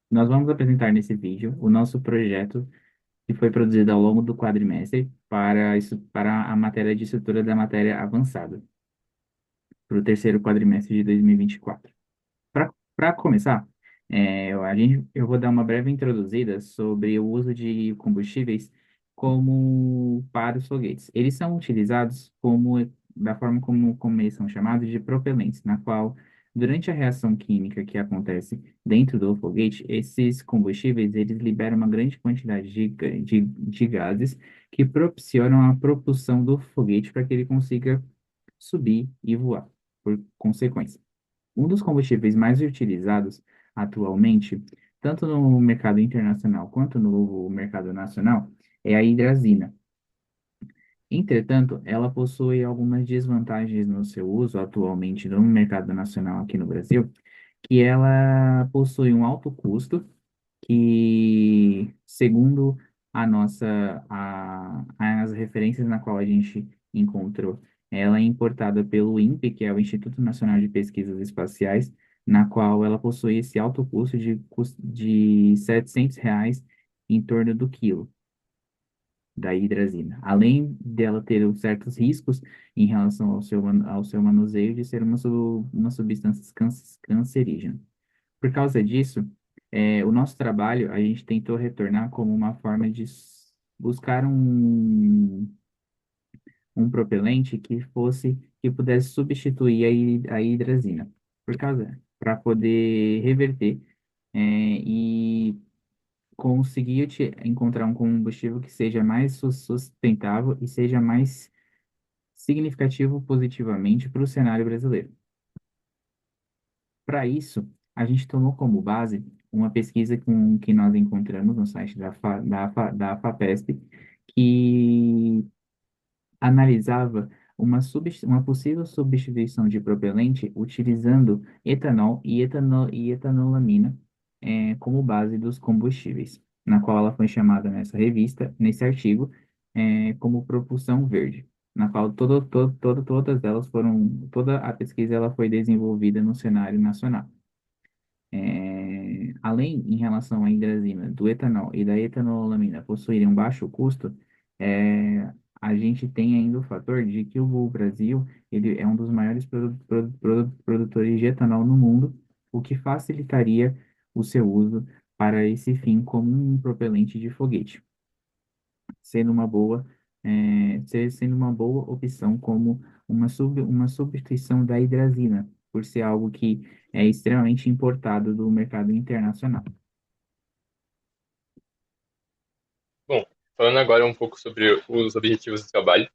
Nós vamos apresentar nesse vídeo o nosso projeto que foi produzido ao longo do quadrimestre para isso, para a matéria de estrutura da matéria avançada, para o terceiro quadrimestre de 2024. Para começar, eu vou dar uma breve introduzida sobre o uso de combustíveis como para os foguetes. Eles são utilizados da forma como eles são chamados de propelentes, na qual, durante a reação química que acontece dentro do foguete, esses combustíveis eles liberam uma grande quantidade de gases que propicionnam a propulsão do foguete para que ele consiga subir e voar, por consequência. Um dos combustíveis mais utilizados atualmente, tanto no mercado internacional quanto no mercado nacional, é a hidrazina. Entretanto, ela possui algumas desvantagens no seu uso atualmente no mercado nacional aqui no Brasil, que ela possui um alto custo, que, segundo as referências na qual a gente encontrou, ela é importada pelo INPE, que é o Instituto Nacional de Pesquisas Espaciais, na qual ela possui esse alto custo de R$ 700 em torno do quilo da hidrazina, além dela ter certos riscos em relação ao seu manuseio de ser uma substância cancerígena. Por causa disso, o nosso trabalho, a gente tentou retornar como uma forma de buscar um propelente que pudesse substituir a hidrazina, para poder reverter, e conseguir encontrar um combustível que seja mais sustentável e seja mais significativo positivamente para o cenário brasileiro. Para isso, a gente tomou como base uma pesquisa que nós encontramos no site da FAPESP, que analisava uma possível substituição de propelente utilizando etanol e etanolamina como base dos combustíveis, na qual ela foi chamada nesse artigo, como propulsão verde, na qual toda a pesquisa ela foi desenvolvida no cenário nacional. Além, em relação à hidrazina, do etanol e da etanolamina possuírem um baixo custo, a gente tem ainda o fator de que o Brasil ele é um dos maiores produtores de etanol no mundo, o que facilitaria o seu uso para esse fim como um propelente de foguete, sendo uma boa, sendo uma boa opção como uma substituição da hidrazina, por ser algo que é extremamente importado do mercado internacional. Bom, falando agora um pouco sobre os objetivos do trabalho,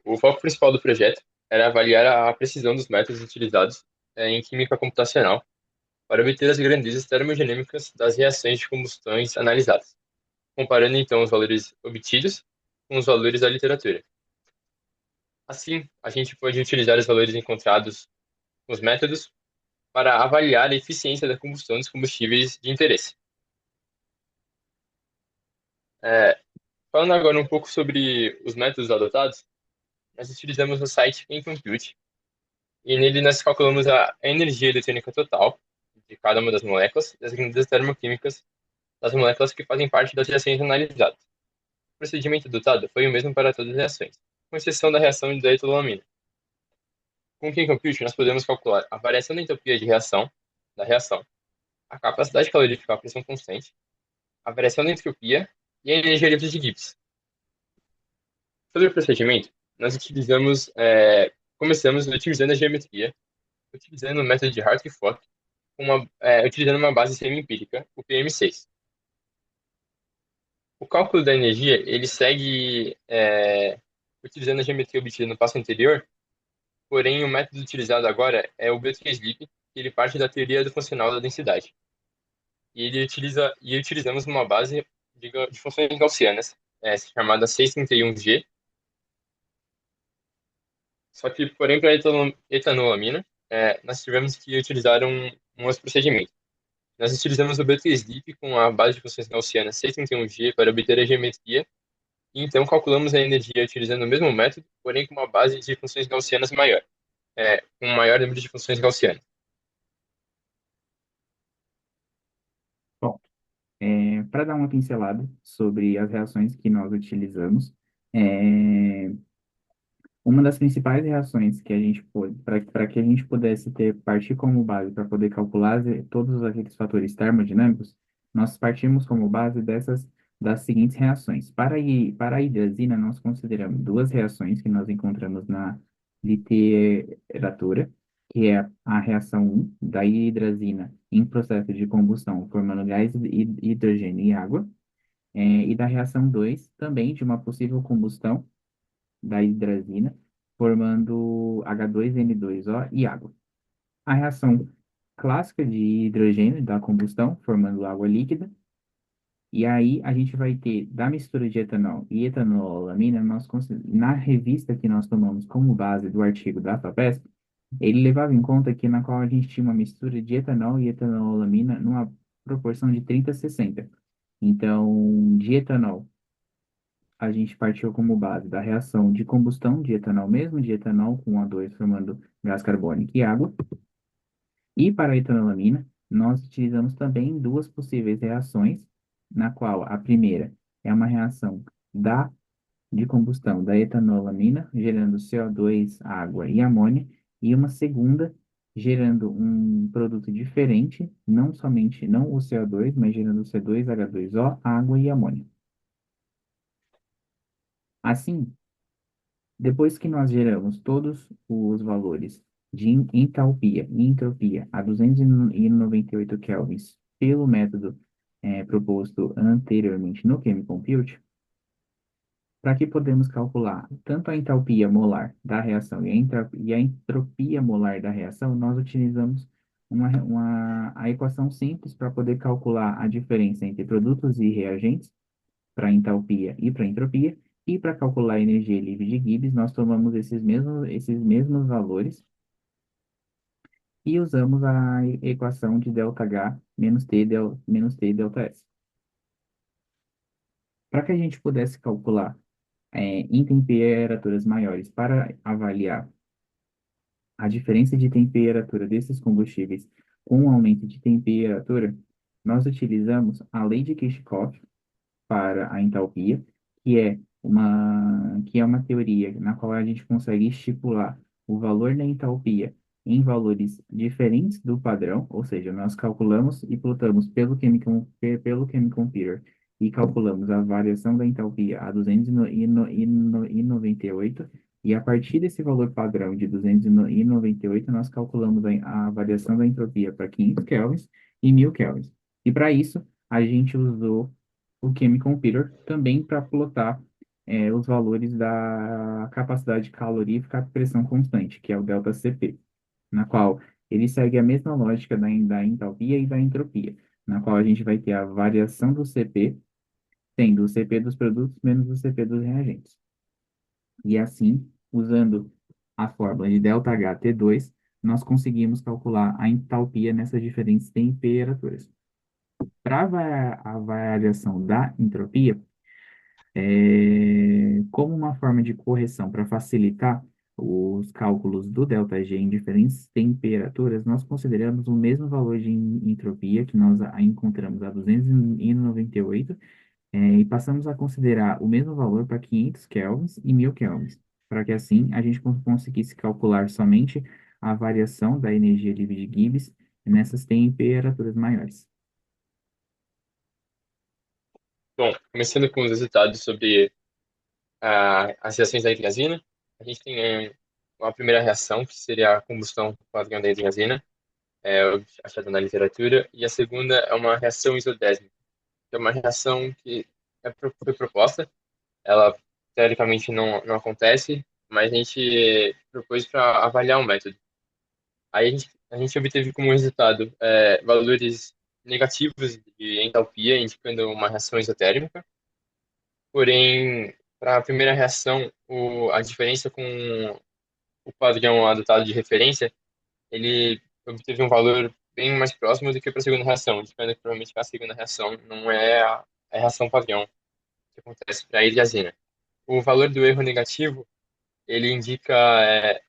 o foco principal do projeto era avaliar a precisão dos métodos utilizados em química computacional para obter as grandezas termodinâmicas das reações de combustões analisadas, comparando então os valores obtidos com os valores da literatura. Assim, a gente pode utilizar os valores encontrados nos métodos para avaliar a eficiência da combustão dos combustíveis de interesse. É, Falando agora um pouco sobre os métodos adotados, nós utilizamos o site QuanCompute e nele nós calculamos a energia eletrônica total de cada uma das moléculas e as grandezas termoquímicas das moléculas que fazem parte das reações analisadas. O procedimento adotado foi o mesmo para todas as reações, com exceção da reação da etolamina. Com o QuanCompute, nós podemos calcular a variação da entropia de reação da reação, a capacidade calorífica à pressão constante, a variação da entropia e a energia livre de Gibbs. Sobre o procedimento, nós começamos utilizando a geometria, utilizando o método de Hartree-Fock, utilizando uma base semi-empírica, o PM6. O cálculo da energia, ele segue utilizando a geometria obtida no passo anterior, porém o método utilizado agora é o Beatrice-Lieb, que ele parte da teoria do funcional da densidade. E utilizamos uma base de funções gaussianas, chamada 631G, só que, porém, para a etanolamina, nós tivemos que utilizar um outro procedimento. Nós utilizamos o BT-SLIP com a base de funções gaussianas 631G para obter a geometria, e então calculamos a energia utilizando o mesmo método, porém com uma base de funções gaussianas maior, com um maior número de funções gaussianas. Para dar uma pincelada sobre as reações que nós utilizamos, é, uma das principais reações que a gente pôde, para que a gente pudesse ter partir como base para poder calcular todos aqueles fatores termodinâmicos, nós partimos como base das seguintes reações. Para a hidrazina, nós consideramos duas reações que nós encontramos na literatura, que é a reação 1 da hidrazina em processo de combustão, formando gás, hidrogênio e água, e da reação 2 também de uma possível combustão da hidrazina, formando H2N2O e água. A reação clássica de hidrogênio da combustão, formando água líquida. E aí a gente vai ter da mistura de etanol e etanolamina, na revista que nós tomamos como base do artigo da FAPESP, ele levava em conta que na qual a gente tinha uma mistura de etanol e etanolamina numa proporção de 30-60. Então, de etanol a gente partiu como base da reação de combustão de etanol mesmo, de etanol com O2 formando gás carbônico e água. E para a etanolamina, nós utilizamos também duas possíveis reações, na qual a primeira é uma reação de combustão da etanolamina, gerando CO2, água e amônia, e uma segunda gerando um produto diferente, não somente não o CO2, mas gerando C2, H2O, água e amônia. Assim, depois que nós geramos todos os valores de entalpia e entropia a 298 kelvins pelo método proposto anteriormente no Chemical Compute, para que podemos calcular tanto a entalpia molar da reação e a entropia molar da reação, nós utilizamos a equação simples para poder calcular a diferença entre produtos e reagentes para entalpia e para entropia, e para calcular a energia livre de Gibbs, nós tomamos esses mesmos valores e usamos a equação de ΔH menos T delta S. Para que a gente pudesse calcular em temperaturas maiores para avaliar a diferença de temperatura desses combustíveis com o aumento de temperatura, nós utilizamos a lei de Kirchhoff para a entalpia, que é uma teoria na qual a gente consegue estipular o valor da entalpia em valores diferentes do padrão, ou seja, nós calculamos e plotamos pelo Chemical Computer e calculamos a variação da entalpia a 298, e a partir desse valor padrão de 298, nós calculamos a variação da entropia para 500 kelvins e 1000 kelvins. E para isso, a gente usou o Chemical Computer também para plotar os valores da capacidade calorífica à pressão constante, que é o ΔCP, na qual ele segue a mesma lógica da entalpia e da entropia, na qual a gente vai ter a variação do CP, tendo o CP dos produtos menos o CP dos reagentes. E assim, usando a fórmula de ΔHT2, nós conseguimos calcular a entalpia nessas diferentes temperaturas. Para a variação da entropia, como uma forma de correção para facilitar os cálculos do ΔG em diferentes temperaturas, nós consideramos o mesmo valor de entropia que nós encontramos a 298, e passamos a considerar o mesmo valor para 500 kelvins e 1000 kelvins, para que assim a gente conseguisse calcular somente a variação da energia livre de Gibbs nessas temperaturas maiores. Bom, começando com os resultados sobre as reações da hidrazina, a gente tem uma primeira reação, que seria a combustão padrão da hidrazina, achada na literatura, e a segunda é uma reação isodésmica, que é uma reação que foi proposta, ela teoricamente não acontece, mas a gente propôs para avaliar o método. Aí a gente obteve como resultado valores negativos de entalpia, indicando uma reação isotérmica. Porém, para a primeira reação, a diferença com o padrão adotado de referência, ele obteve um valor bem mais próximo do que para a segunda reação, indicando que provavelmente a segunda reação não é a reação padrão que acontece para a hidrazina. O valor do erro negativo, ele indica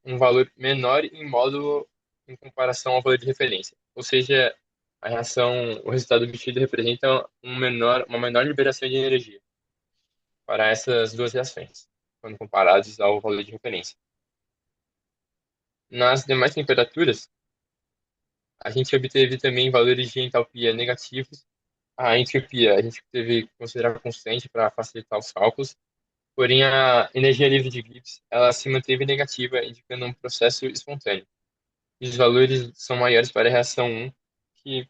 um valor menor em módulo em comparação ao valor de referência. Ou seja, o resultado obtido representa uma menor liberação de energia para essas duas reações, quando comparados ao valor de referência. Nas demais temperaturas, a gente obteve também valores de entalpia negativos. A entropia a gente teve que considerar constante para facilitar os cálculos, porém a energia livre de Gibbs ela se manteve negativa, indicando um processo espontâneo. E os valores são maiores para a reação 1, que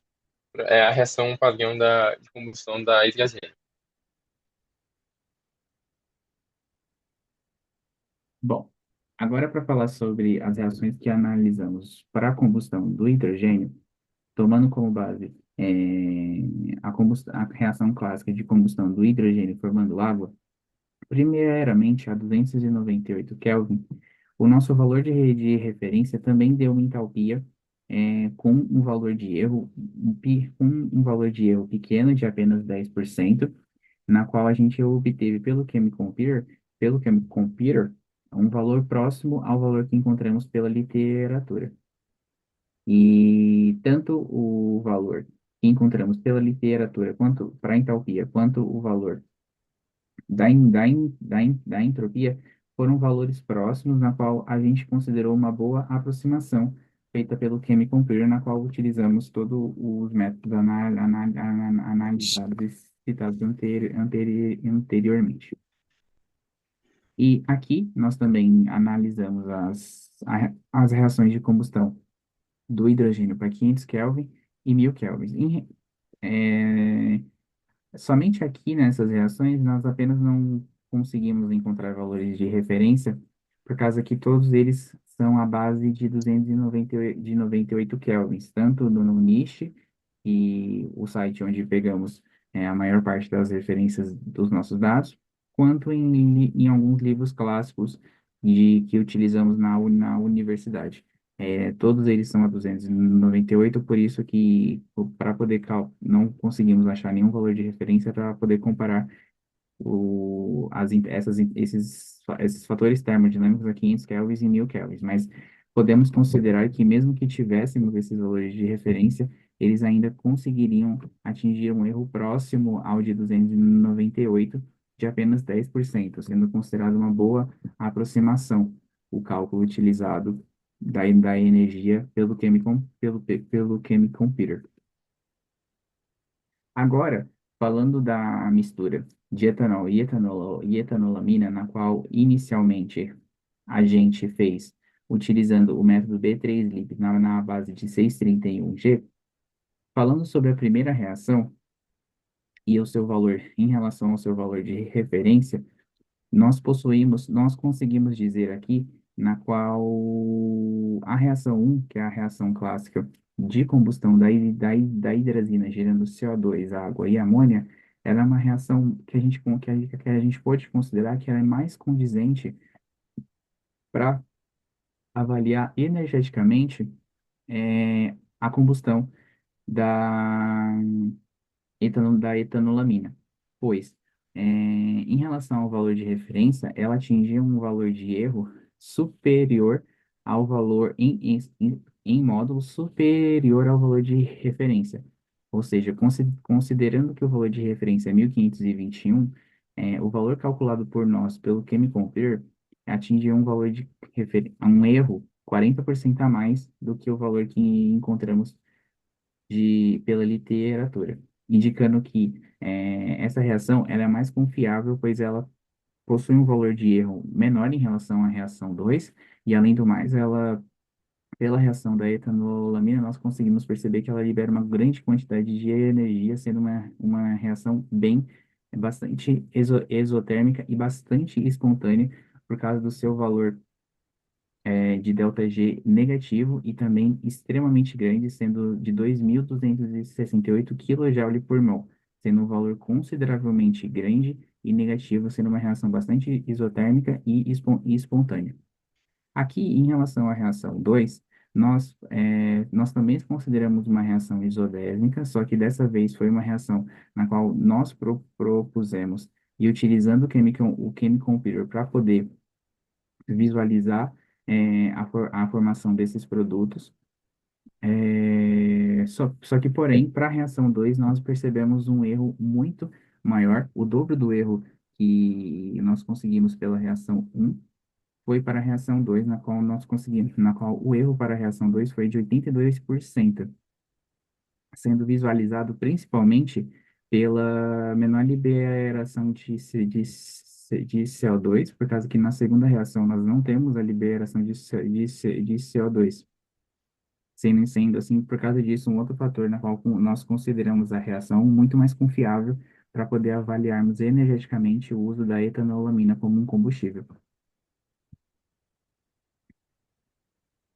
é a reação padrão de combustão da hidrogênio. Bom, agora para falar sobre as reações que analisamos para a combustão do hidrogênio, tomando como base a reação clássica de combustão do hidrogênio formando água, primeiramente a 298 Kelvin, o nosso valor de referência também deu uma entalpia com um valor de erro, com um valor de erro pequeno de apenas 10%, na qual a gente obteve pelo Chemical Computer, um valor próximo ao valor que encontramos pela literatura. E tanto o valor que encontramos pela literatura, quanto para a entalpia, quanto o valor da entropia, foram valores próximos, na qual a gente considerou uma boa aproximação feita pelo Chemical Computer, na qual utilizamos todos os métodos analisados e citados anteriormente. E aqui nós também analisamos as reações de combustão do hidrogênio para 500 Kelvin e 1000 Kelvin. Somente aqui nessas reações nós apenas não conseguimos encontrar valores de referência, por causa que todos eles são à base de 98 kelvins, tanto no NIST, e o site onde pegamos a maior parte das referências dos nossos dados, quanto em alguns livros clássicos que utilizamos na universidade. Todos eles são a 298, por isso que para poder não conseguimos achar nenhum valor de referência para poder comparar esses fatores termodinâmicos a 500 kelvins e 1000 kelvins, mas podemos considerar que mesmo que tivéssemos esses valores de referência, eles ainda conseguiriam atingir um erro próximo ao de 298 de apenas 10%, sendo considerado uma boa aproximação o cálculo utilizado da energia pelo Chemical Computer. Agora, falando da mistura de etanol e etanolamina, na qual inicialmente a gente fez utilizando o método B3-LIP na base de 631G, falando sobre a primeira reação e o seu valor em relação ao seu valor de referência, nós conseguimos dizer aqui na qual a reação 1, que é a reação clássica de combustão da hidrazina gerando CO2, água e amônia, ela é uma reação que a gente pode considerar que ela é mais condizente para avaliar energeticamente a combustão da da etanolamina, pois, em relação ao valor de referência, ela atingia um valor de erro superior ao valor em módulo superior ao valor de referência. Ou seja, considerando que o valor de referência é 1521, o valor calculado por nós pelo Chemical Computer atingia um valor um erro 40% a mais do que o valor que encontramos pela literatura, indicando que essa reação ela é mais confiável, pois ela possui um valor de erro menor em relação à reação 2 e além do mais, pela reação da etanolamina, nós conseguimos perceber que ela libera uma grande quantidade de energia, sendo uma reação bastante exotérmica e bastante espontânea, por causa do seu valor de ΔG negativo e também extremamente grande, sendo de 2.268 kJ por mol, sendo um valor consideravelmente grande e negativo, sendo uma reação bastante isotérmica e espontânea. Aqui, em relação à reação 2, nós também consideramos uma reação isodérmica, só que dessa vez foi uma reação na qual nós propusemos e utilizando o Chemical Computer para poder visualizar a formação desses produtos. Só que, porém, para a reação 2 nós percebemos um erro muito maior, o dobro do erro que nós conseguimos pela reação um foi para a reação 2 na qual nós conseguimos, na qual o erro para a reação 2 foi de 82%, sendo visualizado principalmente pela menor liberação de CO2, por causa que na segunda reação nós não temos a liberação de CO2. Sendo assim, por causa disso, um outro fator na qual nós consideramos a reação muito mais confiável para poder avaliarmos energeticamente o uso da etanolamina como um combustível.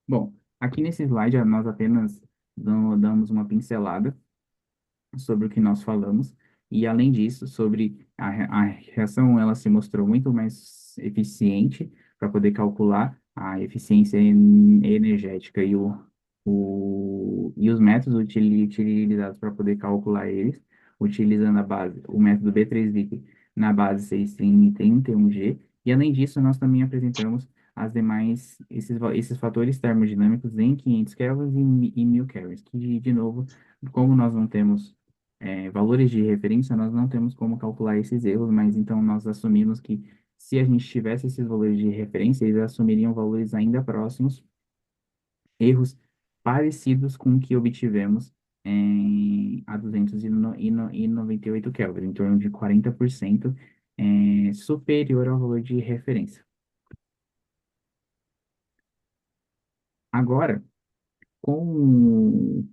Bom, aqui nesse slide nós apenas damos uma pincelada sobre o que nós falamos, e além disso, sobre a reação, ela se mostrou muito mais eficiente para poder calcular a eficiência energética e os métodos utilizados para poder calcular eles, utilizando a base, o método B3VIP na base 631G, e além disso, nós também apresentamos as demais, esses fatores termodinâmicos em 500 kelvins e 1000 kelvins, que de novo, como nós não temos valores de referência, nós não temos como calcular esses erros, mas então nós assumimos que se a gente tivesse esses valores de referência, eles assumiriam valores ainda próximos, erros parecidos com o que obtivemos a 298 Kelvin, em torno de 40% superior ao valor de referência. Agora, com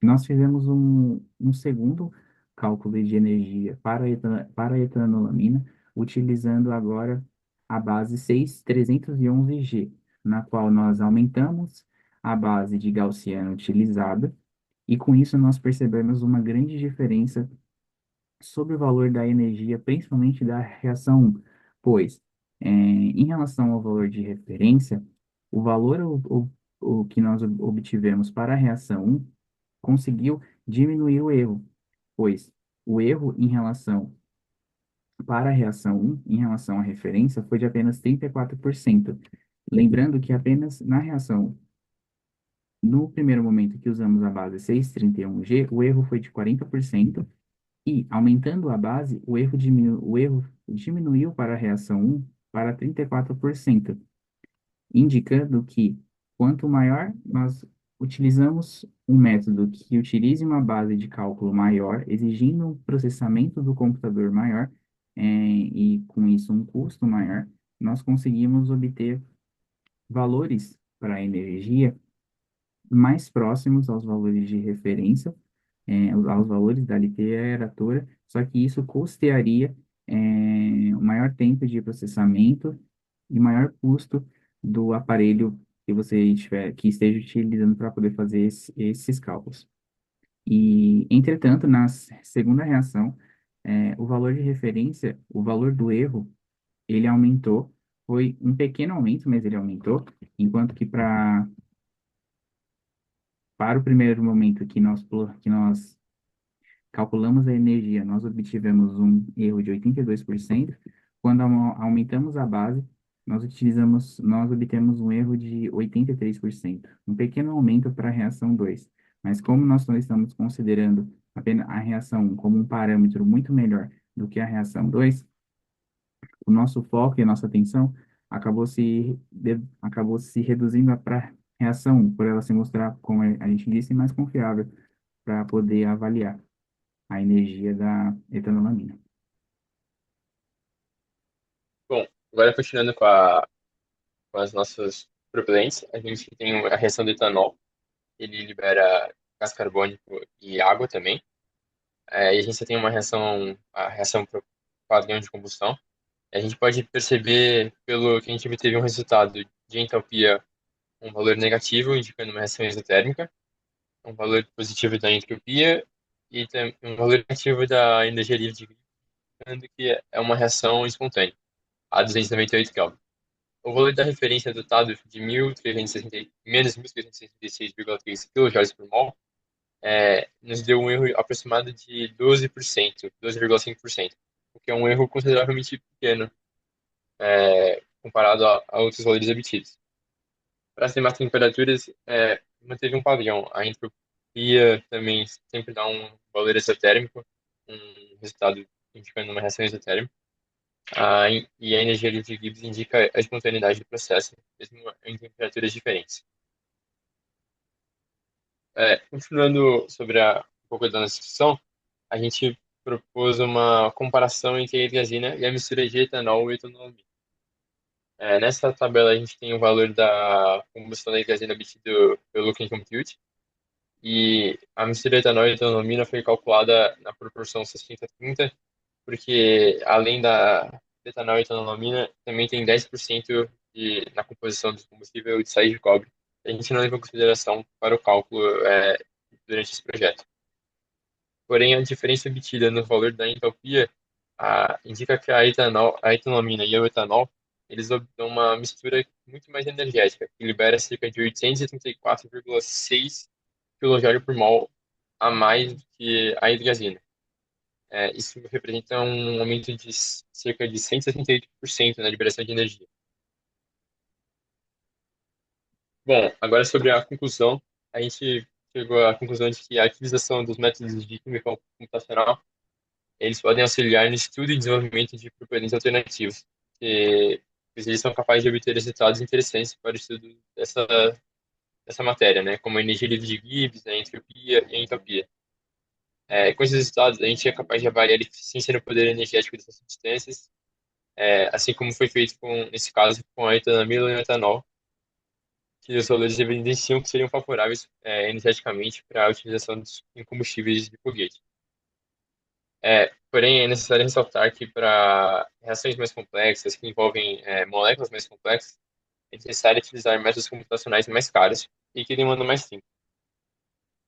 nós fizemos um segundo cálculo de energia para a etanolamina, utilizando agora a base 6311G, na qual nós aumentamos a base de Gaussiana utilizada, e com isso nós percebemos uma grande diferença sobre o valor da energia, principalmente da reação 1, pois, em relação ao valor de referência, o valor o que nós obtivemos para a reação 1 conseguiu diminuir o erro, pois o erro em relação para a reação 1, em relação à referência, foi de apenas 34%. Lembrando que apenas na reação, no primeiro momento que usamos a base 631G, o erro foi de 40%, e aumentando a base, o erro diminuiu para a reação 1 para 34%, indicando que quanto maior nós utilizamos um método que utilize uma base de cálculo maior, exigindo um processamento do computador maior, e com isso um custo maior, nós conseguimos obter valores para a energia mais próximos aos valores de referência, aos valores da literatura, só que isso custearia um maior tempo de processamento e maior custo do aparelho que você que esteja utilizando para poder fazer esses cálculos. E, entretanto, na segunda reação, o valor de referência, o valor do erro, ele aumentou, foi um pequeno aumento, mas ele aumentou, enquanto que para o primeiro momento que nós calculamos a energia, nós obtivemos um erro de 82%. Quando aumentamos a base, nós obtemos um erro de 83%, um pequeno aumento para a reação 2. Mas como nós não estamos considerando apenas a reação 1 como um parâmetro muito melhor do que a reação 2, o nosso foco e a nossa atenção acabou se reduzindo para a reação 1, por ela se mostrar, como a gente disse, mais confiável para poder avaliar a energia da etanolamina. Bom, agora continuando com as nossas propelentes, a gente tem a reação do etanol, ele libera gás carbônico e água também. E a gente tem a reação para o padrão de combustão. A gente pode perceber, pelo que a gente obteve um resultado de entalpia, um valor negativo, indicando uma reação exotérmica, um valor positivo da entropia e um valor negativo da energia livre, indicando que é uma reação espontânea, a 298 Kelvin. O valor da referência adotado de 1.360 menos 1.366,3 kJ por mol nos deu um erro aproximado de 12%, 12,5%, o que é um erro consideravelmente pequeno comparado a outros valores obtidos. Para as demais temperaturas, manteve um padrão. A entropia também sempre dá um valor exotérmico, um resultado indicando uma reação exotérmica. E a energia de Gibbs indica a espontaneidade do processo, mesmo em temperaturas diferentes. Continuando sobre um pouco da nossa discussão, a gente propôs uma comparação entre a hidrazina e a mistura de etanol e etanol. Nessa tabela a gente tem o valor da combustão da hidrazina obtido pelo Can Compute e a mistura de etanol e etanolina foi calculada na proporção 60-30, porque além da etanol e etanolamina, também tem 10% na composição do combustível de sais de cobre. A gente não levou em consideração para o cálculo durante esse projeto. Porém, a diferença obtida no valor da entalpia indica que a etanolamina e o etanol eles dão uma mistura muito mais energética, que libera cerca de 834,6 kJ por mol a mais do que a hidrazina. Isso representa um aumento de cerca de 168% na liberação de energia. Bom, agora sobre a conclusão, a gente chegou à conclusão de que a utilização dos métodos de química computacional eles podem auxiliar no estudo e desenvolvimento de propelentes alternativos, que eles são capazes de obter resultados interessantes para o estudo dessa matéria, né, como a energia livre de Gibbs, a entropia e a entropia. Com esses resultados, a gente é capaz de avaliar a eficiência no poder energético dessas substâncias, assim como foi feito nesse caso com a etanamila e o etanol, que os valores evidenciam que seriam favoráveis energeticamente para a utilização em combustíveis de foguete. Porém, é necessário ressaltar que para reações mais complexas, que envolvem moléculas mais complexas, é necessário utilizar métodos computacionais mais caros e que demandam mais tempo.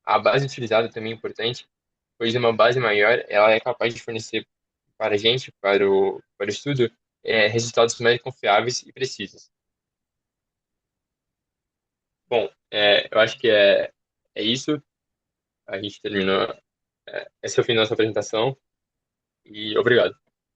A base utilizada também é importante, pois uma base maior ela é capaz de fornecer para a gente, para o estudo, resultados mais confiáveis e precisos. Bom, eu acho que é isso. A gente terminou. Esse é o fim da nossa apresentação e obrigado.